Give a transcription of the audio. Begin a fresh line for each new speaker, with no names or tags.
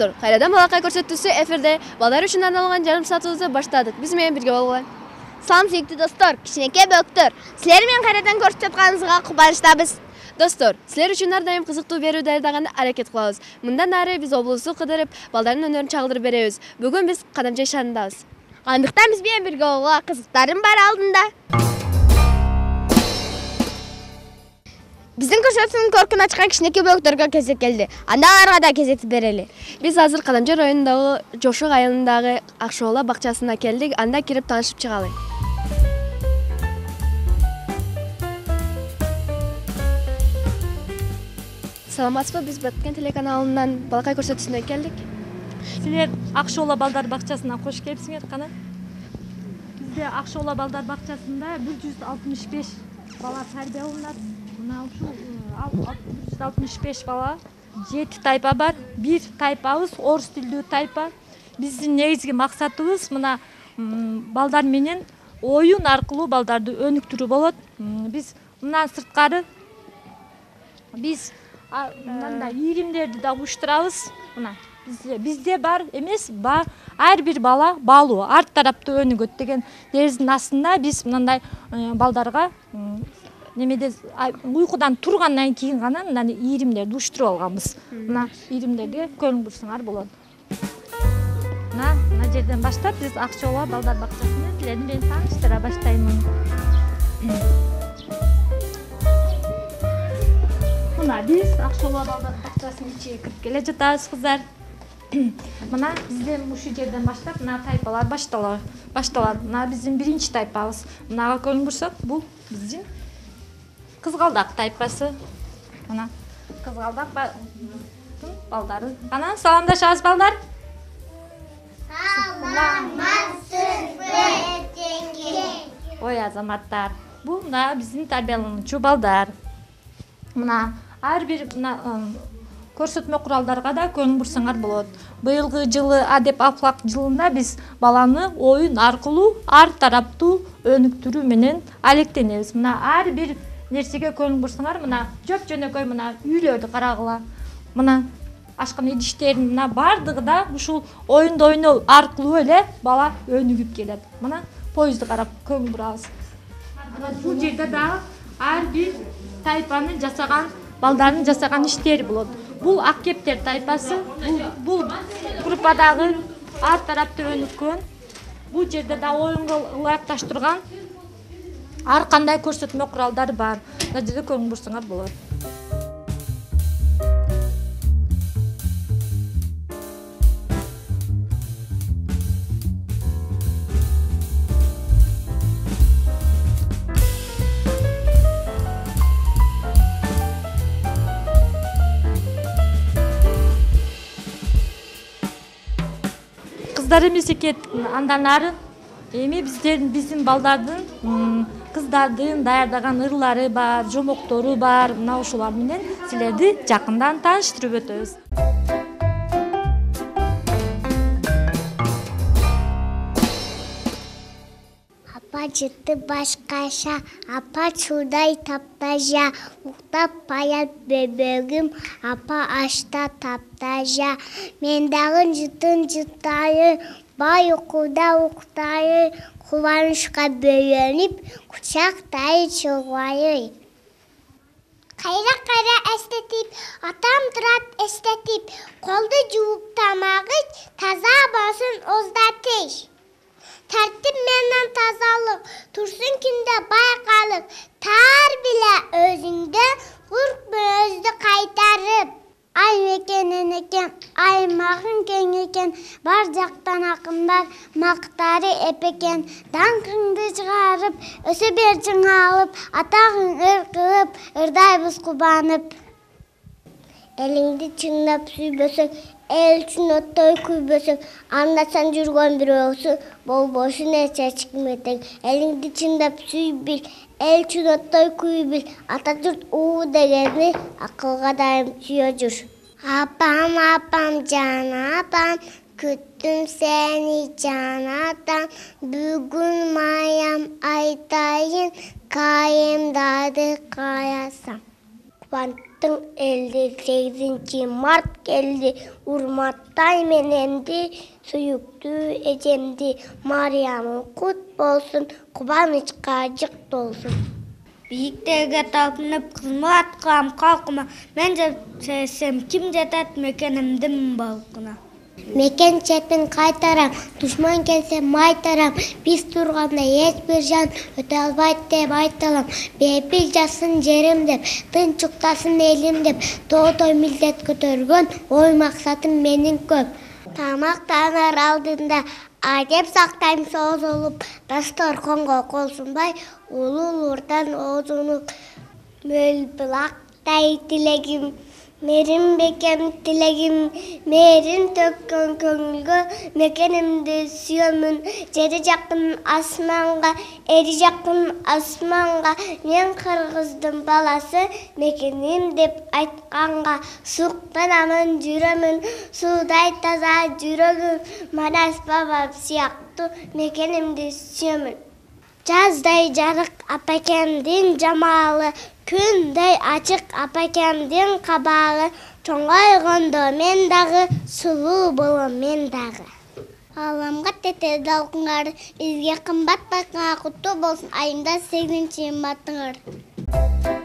Достор, кайрадан балакай көрсөтүүсү эфирде. Балдар үчүн арналган жарым саатыбызды баштадык. Биз менен бирге болгула.
Салам сүйүктүү достор, кичинекей бөктөр. Силер менен кайрадан көрүшүп жатканыбызга кубанычтабыз.
Достор, силер үчүн ар дайым кызыктуу берүү даярдаганга аракет кылабыз. Мындан ары биз облусту кыдырып, балдардын өнөрүн чагылдырып беребиз. Бүгүн биз Кадамжай шаарындабыз.
Андыктан биз менен бирге болгула, кызыктарым бар алдында. Биздин көрсөтүүнүн көркүн ачкан кичинекей бөктөргө кезек келди. Анда аларга да кезекти берели.
Биз азыр Кадамжай районундагы Жошук айылындагы Акшоола бакчасына келдик. Анда кирип таанышып чыгалы. Саламатсызбы, биз Баткен телеканалынан балакай көрсөтүүсүнө келдик.
Силер Акшоола балдар бакчасына кош келипсиңер кана. Бизде Акшоола балдар бакчасында 165 бала тарбияланат. Мына ушул 165 бала 7 тайпа бар. Бир тайпабыз орус тилдүү тайпа. Биздин негизги максатыбыз мына балдар менен оюн аркылуу балдарды өнүктүрүү болот. Биз мындан сырткары биз мындай ийримдерди да уюштурабыз. Мына бизде бар эмес, ар бир бала баалуу, арт тарапта өнүгөт деген дерзин астында биз мындай балдарга немеде уйкудан тургандан кийин гана мына ийримдерди уюштуруп алганбыз. Мына ийримдерге көңүл бурсаңар болот. Мына жерден баштап биз Акшоола балдар бакчасына силерди мен тааныштыра баштаймын. Мына биз Акшоола балдар бакчасынын ичине кирип келе жатабыз, кыздар. Мына бизден ушул жерден баштап мына тайпалар башталат. Мына биздин биринчи тайпабыз. Мынага көңүл бурсак, бул биздин кызгалдак тайпасы. Мына кызгалдак балдары. Кана саламдашабыз балдар.
Саламатсызбы, теңге.
Ой азаматтар. Бул мына биздин тарбиялануучу балдар. Мына ар бир көрсөтмө куралдарга да көңүл бурсаңар болот. Быйылгы жылы адеп афлак жылында биз баланы оюн аркылуу ар тараптуу өнүктүрүү менен алектенебиз. Мына ар бир нерсеге көңүл бурсаңар, мына жөнөкөй мына үйлөрдү карагыла. Мына ашкан идиштердин мына бардыгы да ушул оюнду ойноо аркылуу эле бала өнүгүп келет. Мына поездду карап көңүл бурабыз. Бул жерде дагы ар бир тайпанын жасаган балдардын жасаган иштери болот. Бул Аккептер тайпасы, бул группадагы ар тарапта өнүккөн. Бул жерде да оюнга ылайыкташтырган ар кандай көрсөтмө куралдар бар. Мына жерде көңүл бурсаңар болот. Кыздар эмес экен, андан ары эми биздин балдардын кыздардын даярдаган ырлары бар, жомоктору бар. Мына ушулар менен силерди жакындан тааныштырып өтөбүз.
Апа жытты башкаша, апа чудай таптажа, уктап паят бебегим, апа ашта таптажа. Мен дагы жытын жытайы, бай укуда уктайы, кубанычка бөлөнүп, кучактай чыгайы. Кайра эстетип, атам турат эстетип, колду жууп тамагыч, таза болсун оздатыш. Тартип менен тазалык, турсун күндө байкалык, таар биле өзүңдө, курк өзү кайтарып. Ай мекенен экен, аймагың кең экен, бар жактан акындар, мактары эпекен, даңкыңды чыгарып, өсө бер жыңалып, атагың ыр кылып, ырдайбыз кубанып. Элиңди чыңдап сүйбөсөң, эл үчүн оттой күйбөсөң, андасаң жүргөн бирөөсү, болбошун эч чыкметең. Элиңди чыңдап сүй бил, эл үчүн оттой күй бил, ата журт уу дегени акылга дайым сүйө жүр. Апам, апам, жан апам, күттүм сени жан атам, бүгүн маям айтайын, кайымдады каясам. жақтың әлді, 8 март келді, урматтай мененді, сүйікті әжемді, Мариямың құт болсын, қубанышқа жық толсын. Биіктерге талпынып қызмет қылам қалқыма, мен жетсем кім жетет мекенімдің балқына. Мекен шетін қайтарам, дұшман келсе майтарам, біз тұрғанда ешбір жан өте албайды деп айталам. Бейпіл жасын жерім деп, тыншықтасын елім деп, той милдет көтерген, ой мақсатым менің көп. Тамақтанар алдында адеп сақтайм созылып, дастарханға қол сунбай, улуулардан озынып, мөлбілақтай тілегім, мерім бекем тілегім, мерін төккен көңілгі, мекенімді сүйемін, жері жақын асманға, ері жақын асманға, мен қырғыздың баласы, мекенім деп айтқанға, суықтан аман жүремін, судай таза жүрегім, Манас бабам сияқты мекенімді сүйемін. Жаздай жарық апакемдің жамалы, күндей ачық апакемдің қабағы, тоңғайғанда мен дағы, сұлу болым мен дағы. Аламға тете далқыңар, бізге қымбат бақыңа құтты болсын, айында 8 мартыңар.